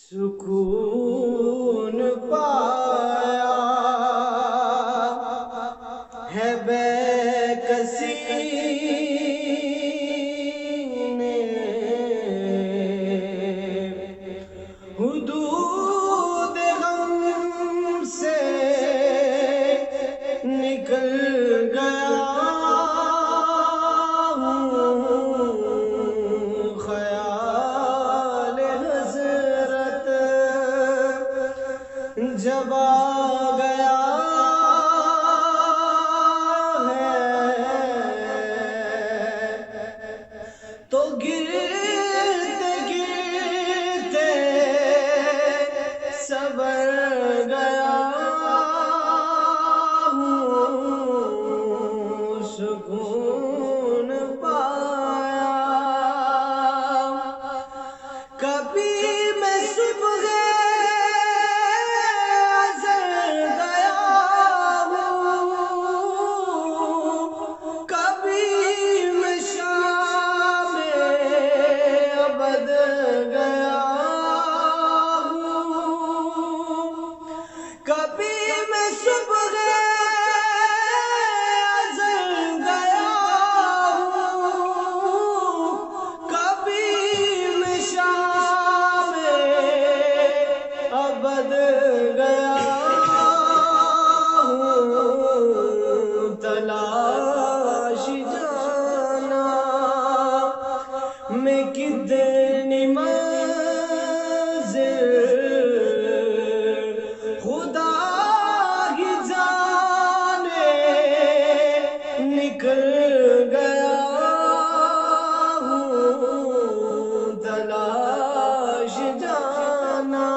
سکون پایا ہے بے کسی نے، حدود غم سے نکل گیا ہوں، خیال حضرت جب آ گیا ہے تو گرتے گرتے صبر گیا ہوں، سکون پایا کبھی میں صبح کبھی میں صبح ازل گیا ہوں، کبھی میں شام ابد گیا ہوں، تلاش جانا میں کتنی نکل گیا ہوں، تلاش جانا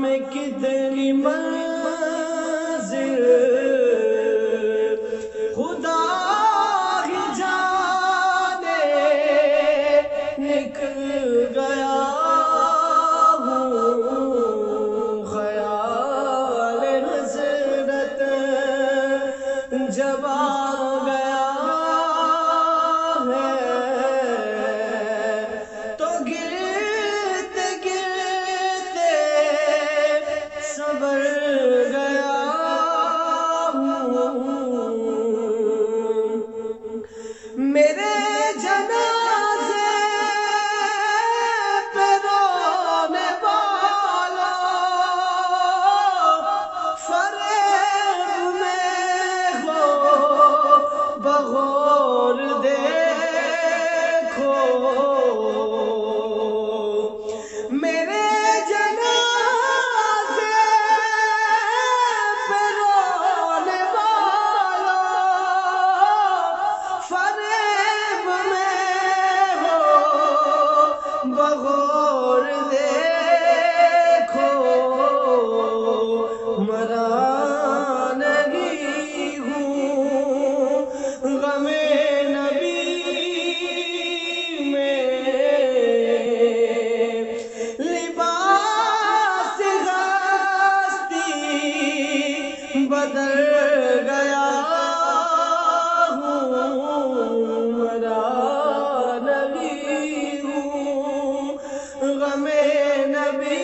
میں کتنی منزل خدا ہی جانے، نکل گیا ہوں، خیال حضرت جب آ گیا ہے تو گرتے گرتے صبر گیا ہوں، میرے جنازے پہ رونے والا بغور دیکھو، میرے جنازے پہ رونے والا فریب میں ہو، بغور دیکھو، مرا غم نبی میں لباس ہستی بدل گیا ہوں، مرا نبی ہوں، غم نبی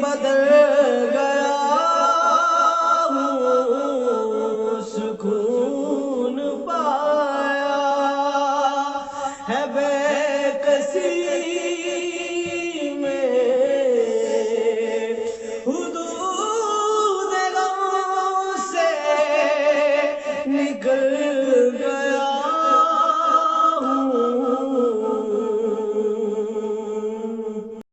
بدل گیا ہوں، سکون پایا ہے بے کسی